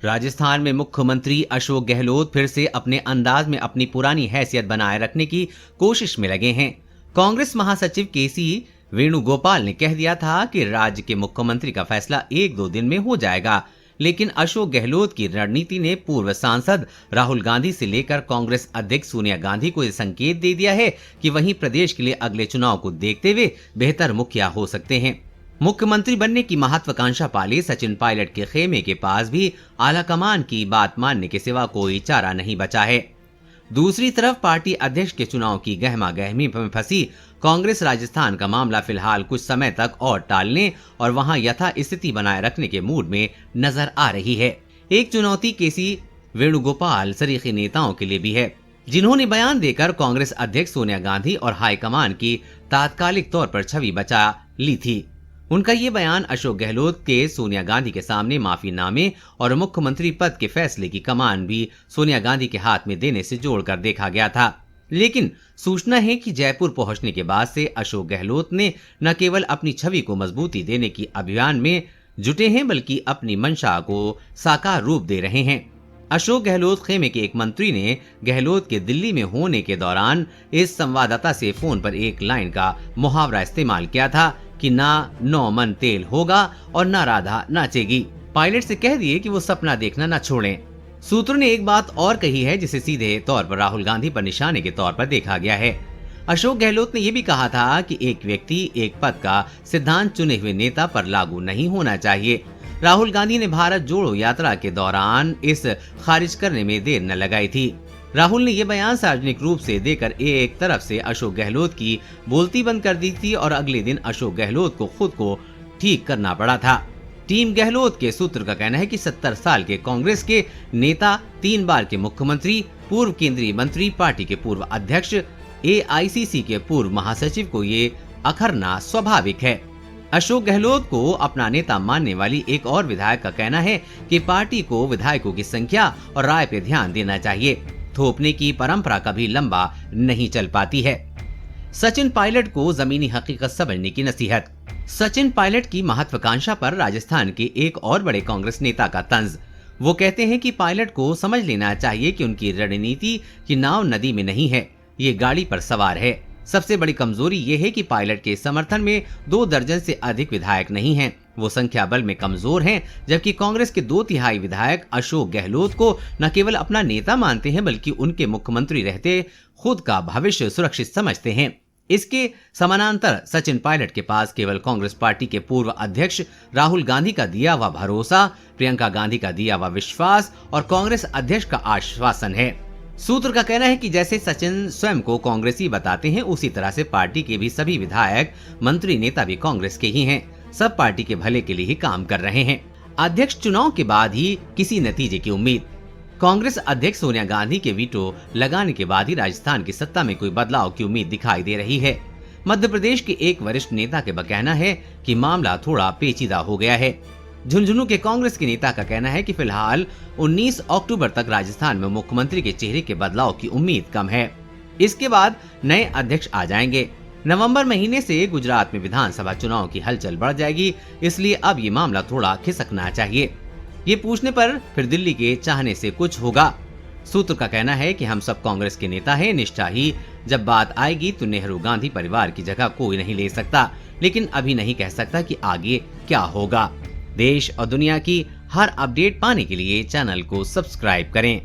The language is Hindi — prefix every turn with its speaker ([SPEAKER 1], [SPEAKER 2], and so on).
[SPEAKER 1] राजस्थान में मुख्यमंत्री अशोक गहलोत फिर से अपने अंदाज में अपनी पुरानी हैसियत बनाए रखने की कोशिश में लगे हैं। कांग्रेस महासचिव केसी वेणुगोपाल ने कह दिया था कि राज्य के मुख्यमंत्री का फैसला 1-2 दिन में हो जाएगा, लेकिन अशोक गहलोत की रणनीति ने पूर्व सांसद राहुल गांधी से लेकर कांग्रेस अध्यक्ष सोनिया गांधी को यह संकेत दे दिया है कि वहीं प्रदेश के लिए अगले चुनाव को देखते हुए बेहतर मुखिया हो सकते हैं। मुख्यमंत्री बनने की महत्वाकांक्षा पाले सचिन पायलट के खेमे के पास भी आलाकमान की बात मानने के सिवा कोई चारा नहीं बचा है। दूसरी तरफ पार्टी अध्यक्ष के चुनाव की गहमा गहमी में फंसी कांग्रेस राजस्थान का मामला फिलहाल कुछ समय तक और टालने और वहां यथा स्थिति बनाए रखने के मूड में नजर आ रही है। एक चुनौती केसी वेणुगोपाल सरीखे नेताओं के लिए भी है, जिन्होंने बयान देकर कांग्रेस अध्यक्ष सोनिया गांधी और हाईकमान की तात्कालिक तौर पर छवि बचा ली थी। उनका ये बयान अशोक गहलोत के सोनिया गांधी के सामने माफीनामे और मुख्यमंत्री पद के फैसले की कमान भी सोनिया गांधी के हाथ में देने से जोड़कर देखा गया था। लेकिन सूचना है कि जयपुर पहुंचने के बाद से अशोक गहलोत ने न केवल अपनी छवि को मजबूती देने की अभियान में जुटे हैं, बल्कि अपनी मंशा को साकार रूप दे रहे हैं। अशोक गहलोत खेमे के एक मंत्री ने गहलोत के दिल्ली में होने के दौरान इस संवाददाता से फोन पर एक लाइन का मुहावरा इस्तेमाल किया था कि ना 9 मन तेल होगा और ना राधा नाचेगी। पायलट से कह दिए कि वो सपना देखना ना छोड़ें। सूत्रों ने एक बात और कही है जिसे सीधे तौर पर राहुल गांधी पर निशाने के तौर पर देखा गया है। अशोक गहलोत ने यह भी कहा था कि एक व्यक्ति एक पद का सिद्धांत चुने हुए नेता पर लागू नहीं होना चाहिए। राहुल गांधी ने भारत जोड़ो यात्रा के दौरान इस खारिज करने में देर न लगाई थी। राहुल ने यह बयान सार्वजनिक रूप से देकर एक तरफ से अशोक गहलोत की बोलती बंद कर दी थी और अगले दिन अशोक गहलोत को खुद को ठीक करना पड़ा था। टीम गहलोत के सूत्र का कहना है कि 70 साल के कांग्रेस के नेता, 3 बार के मुख्यमंत्री, पूर्व केंद्रीय मंत्री, पार्टी के पूर्व अध्यक्ष, AICC के पूर्व महासचिव को ये अखरना स्वाभाविक है। अशोक गहलोत को अपना नेता मानने वाली एक और विधायक का कहना है कि पार्टी को विधायकों की संख्या और राय पर ध्यान देना चाहिए। थोपने की परंपरा कभी लंबा नहीं चल पाती है। सचिन पायलट को जमीनी हकीकत समझने की नसीहत। सचिन पायलट की महत्वाकांक्षा पर राजस्थान के एक और बड़े कांग्रेस नेता का तंज। वो कहते हैं कि पायलट को समझ लेना चाहिए कि उनकी रणनीति की नाव नदी में नहीं है, ये गाड़ी पर सवार है। सबसे बड़ी कमजोरी ये है कि पायलट के समर्थन में 2 दर्जन से अधिक विधायक नहीं हैं। वो संख्या बल में कमजोर हैं, जबकि कांग्रेस के 2/3 विधायक अशोक गहलोत को न केवल अपना नेता मानते हैं, बल्कि उनके मुख्यमंत्री रहते खुद का भविष्य सुरक्षित समझते हैं। इसके समानांतर सचिन पायलट के पास केवल कांग्रेस पार्टी के पूर्व अध्यक्ष राहुल गांधी का दिया हुआ भरोसा, प्रियंका गांधी का दिया हुआ विश्वास और कांग्रेस अध्यक्ष का आश्वासन है। सूत्र का कहना है कि जैसे सचिन स्वयं को कांग्रेसी बताते हैं, उसी तरह से पार्टी के भी सभी विधायक, मंत्री, नेता भी कांग्रेस के ही हैं। सब पार्टी के भले के लिए ही काम कर रहे हैं। अध्यक्ष चुनाव के बाद ही किसी नतीजे की उम्मीद। कांग्रेस अध्यक्ष सोनिया गांधी के वीटो लगाने के बाद ही राजस्थान की सत्ता में कोई बदलाव की उम्मीद दिखाई दे रही है। मध्य प्रदेश के एक वरिष्ठ नेता के कहना है कि मामला थोड़ा पेचीदा हो गया है। झुंझुनू के कांग्रेस के नेता का कहना है कि फिलहाल 19 अक्टूबर तक राजस्थान में मुख्यमंत्री के चेहरे के बदलाव की उम्मीद कम है। इसके बाद नए अध्यक्ष आ जाएंगे। नवंबर महीने से गुजरात में विधानसभा चुनाव की हलचल बढ़ जाएगी, इसलिए अब ये मामला थोड़ा खिसकना चाहिए। ये पूछने पर फिर दिल्ली के चाहने से कुछ होगा। सूत्र का कहना है कि हम सब कांग्रेस के नेता हैं, निष्ठा ही जब बात आएगी तो नेहरू गांधी परिवार की जगह कोई नहीं ले सकता, लेकिन अभी नहीं कह सकता कि आगे क्या होगा। देश और दुनिया की हर अपडेट पाने के लिए चैनल को सब्सक्राइब करें।